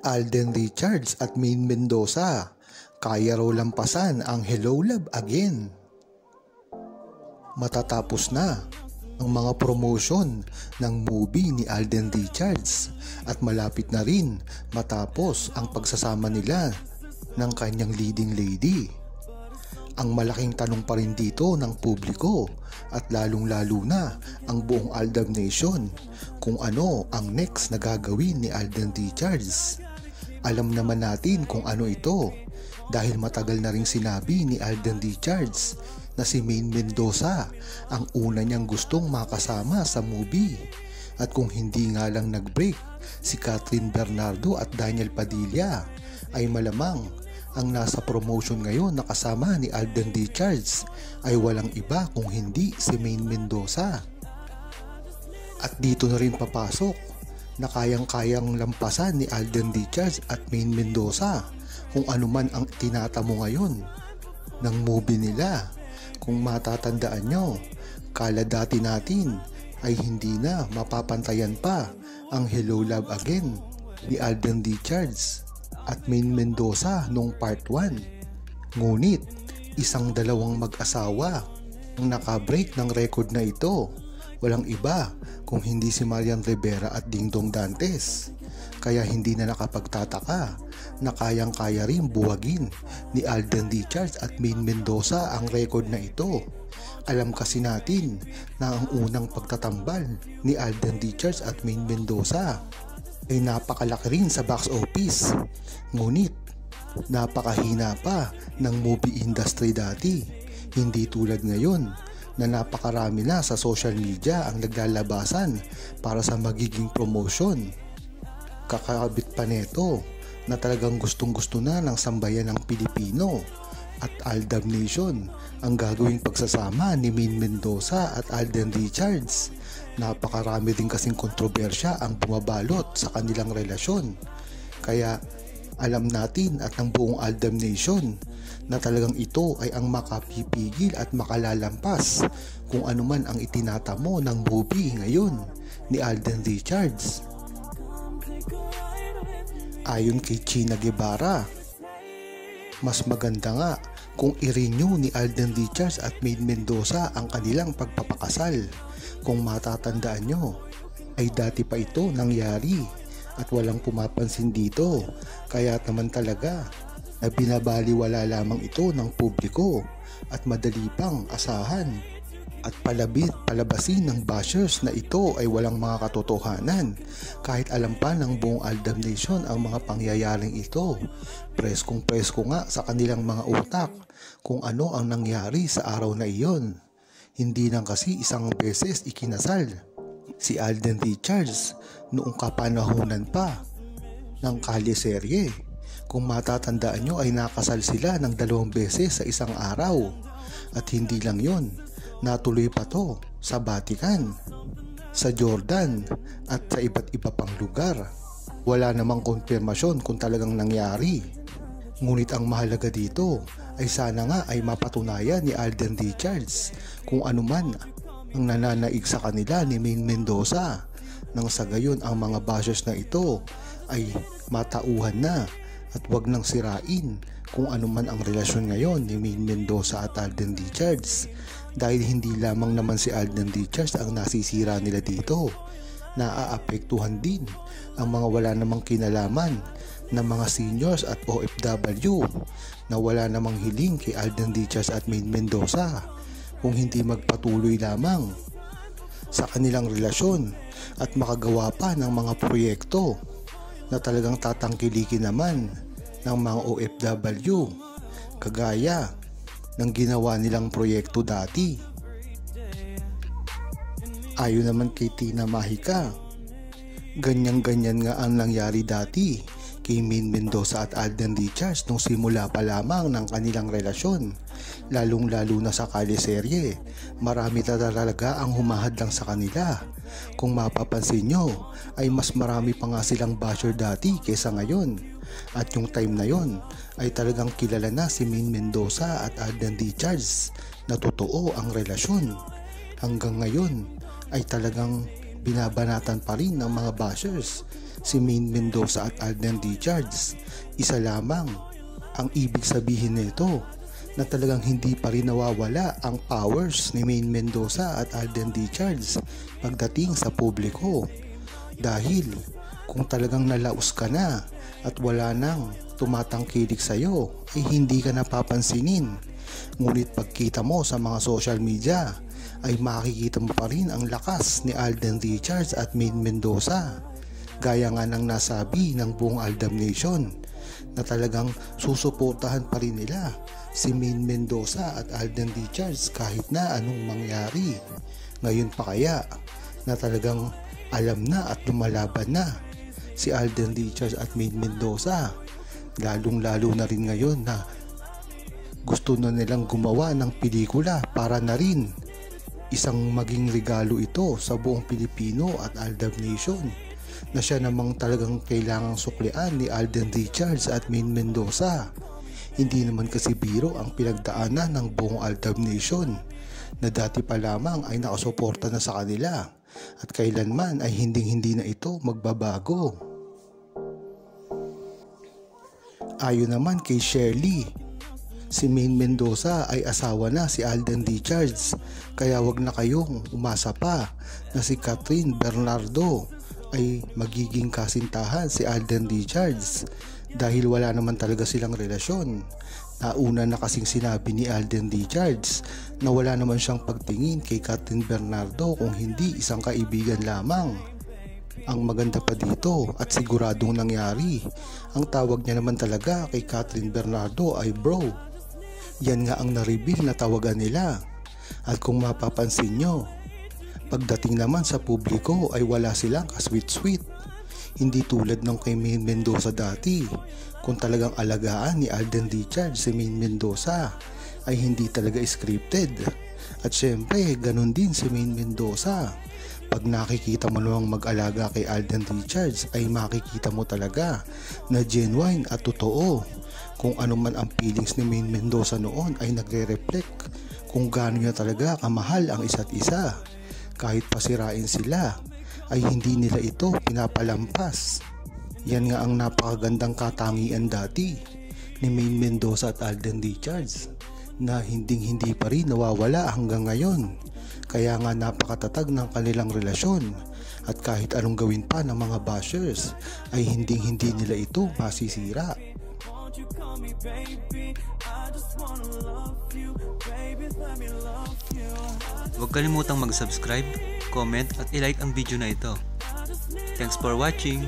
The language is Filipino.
Alden Richards at Maine Mendoza, kaya raw lampasan ang Hello Love Again. Matatapos na ang mga promotion ng movie ni Alden Richards at malapit na rin matapos ang pagsasama nila ng kanyang leading lady. Ang malaking tanong pa rin dito ng publiko at lalong-lalo na ang buong Aldab Nation kung ano ang next na gagawin ni Alden Richards. Alam naman natin kung ano ito dahil matagal na ring sinabi ni Alden Richards na si Maine Mendoza ang una niyang gustong makasama sa movie. At kung hindi nga lang nag-break si Catherine Bernardo at Daniel Padilla, ay malamang ang nasa promotion ngayon na kasama ni Alden Richards ay walang iba kung hindi si Maine Mendoza. At dito na rin papasok na kayang-kayang lampasan ni Alden Richards at Maine Mendoza kung ano man ang tinatamo ngayon ng movie nila. Kung matatandaan nyo, kala dati natin ay hindi na mapapantayan pa ang Hello Love Again ni Alden Richards at Maine Mendoza noong part 1. Ngunit isang dalawang mag-asawa ang nakabreak ng record na ito. Walang iba kung hindi si Marian Rivera at Dingdong Dantes. Kaya hindi na nakapagtataka na kayang-kaya rin buwagin ni Alden Richards at Maine Mendoza ang record na ito. Alam kasi natin na ang unang pagtatambal ni Alden Richards at Maine Mendoza ay napakalaki rin sa box office. Ngunit napakahina pa ng movie industry dati. Hindi tulad ngayon na napakarami na sa social media ang naglalabasan para sa magiging promotion. Kakabit pa neto na talagang gustong-gusto na ng sambayan ng Pilipino at Aldab Nation ang gagawing pagsasama ni Maine Mendoza at Alden Richards. Napakarami din kasing kontrobersya ang bumabalot sa kanilang relasyon. Kaya alam natin at ng buong Aldab Nation na talagang ito ay ang makapipigil at makalalampas kung ano man ang itinatamo ng movie ngayon ni Alden Richards. Ayon kay China Guevara, mas maganda nga kung i-renew ni Alden Richards at Maine Mendoza ang kanilang pagpapakasal. Kung matatandaan nyo, ay dati pa ito nangyari at walang pumapansin dito. Kaya naman talaga na binabaliwala lamang ito ng publiko at madali pang asahan at palabasin ng bashers na ito ay walang mga katotohanan kahit alam pa ng buong Aldab Nation ang mga pangyayaring ito. Preskong-presko nga sa kanilang mga utak kung ano ang nangyari sa araw na iyon. Hindi lang kasi isang beses ikinasal si Alden Richards noong kapanahunan pa ng Kalye-serye. Kung matatandaan nyo ay nakasal sila ng 2 beses sa isang araw. At hindi lang yon, natuloy pa to sa Vatican, sa Jordan at sa iba't iba pang lugar. Wala namang konfirmasyon kung talagang nangyari. Ngunit ang mahalaga dito ay sana nga ay mapatunayan ni Alden Richards kung ano man ang nananaig sa kanila ni Maine Mendoza, nang sa gayon ang mga bashers na ito ay matauhan na at wag nang sirain kung ano man ang relasyon ngayon ni Maine Mendoza at Alden Richards. Dahil hindi lamang naman si Alden Richards ang nasisira nila dito, naaapektuhan din ang mga wala namang kinalaman na mga seniors at OFW na wala namang hiling kay Alden Richards at Maine Mendoza kung hindi magpatuloy lamang sa kanilang relasyon at makagawa pa ng mga proyekto na talagang tatangkilikin naman ng mga OFW kagaya ng ginawa nilang proyekto dati. Ayon naman kay Tina Mahika, ganyan-ganyan nga ang nangyari dati kay Maine Mendoza at Alden Richards nung simula pa lamang ng kanilang relasyon. Lalong-lalo na sa Kalye-serye, marami talaga ang humahadlang sa kanila. Kung mapapansin nyo, ay mas marami pa nga silang basher dati kaysa ngayon. At yung time na yon ay talagang kilala na si Maine Mendoza at Alden Richards na totoo ang relasyon. Hanggang ngayon ay talagang binabanatan pa rin ng mga bashers si Maine Mendoza at Alden Richards. Isa lamang ang ibig sabihin nito, na talagang hindi pa rin nawawala ang powers ni Maine Mendoza at Alden Richards pagdating sa publiko. Dahil kung talagang nalaos ka na at wala nang tumatangkilik sa'yo, ay hindi ka napapansinin. Ngunit pagkita mo sa mga social media, ay makikita mo pa rin ang lakas ni Alden Richards at Maine Mendoza. Gaya nga ng nasabi ng buong Aldab Nation, na talagang susuportahan pa rin nila si Maine Mendoza at Alden Richards kahit na anong mangyari. Ngayon pa kaya na talagang alam na at lumalaban na si Alden Richards at Maine Mendoza, lalong lalo na rin ngayon na gusto na nilang gumawa ng pelikula para na rin isang maging regalo ito sa buong Pilipino at Aldab Nation, na siya namang talagang kailangang suklian ni Alden Richards at Maine Mendoza. Hindi naman kasi biro ang pinagdaanan ng buong Aldab Nation, na dati pa lamang ay nakasuporta na sa kanila at kailanman ay hindi na ito magbabago. Ayon naman kay Shirley, si Maine Mendoza ay asawa na si Alden Richards, kaya wag na kayong umasa pa na si Catherine Bernardo ay magiging kasintahan si Alden Richards, dahil wala naman talaga silang relasyon. Nauna na kasing sinabi ni Alden Richards na wala naman siyang pagtingin kay Catherine Bernardo kung hindi isang kaibigan lamang. Ang maganda pa dito at siguradong nangyari, ang tawag niya naman talaga kay Catherine Bernardo ay bro. Yan nga ang na-reveal na tawagan nila. At kung mapapansin nyo, pagdating naman sa publiko ay wala silang ka-sweet-sweet. Hindi tulad ng kay Maine Mendoza dati, kung talagang alagaan ni Alden Richards si Maine Mendoza ay hindi talaga scripted. At syempre, ganun din si Maine Mendoza. Pag nakikita mo namang mag-alaga kay Alden Richards ay makikita mo talaga na genuine at totoo. Kung ano man ang feelings ni Maine Mendoza noon ay nagre-reflect kung gaano niya talaga kamahal ang isa't isa. Kahit pasirain sila, ay hindi nila ito pinapalampas. Yan nga ang napakagandang katangian dati ni Maine Mendoza at Alden Richards, na hindi pa rin nawawala hanggang ngayon. Kaya nga napakatatag ng kanilang relasyon, at kahit anong gawin pa ng mga bashers ay hindi nila ito masisira. Huwag kalimutang mag-subscribe, comment at i-like ang video na ito. Thanks for watching!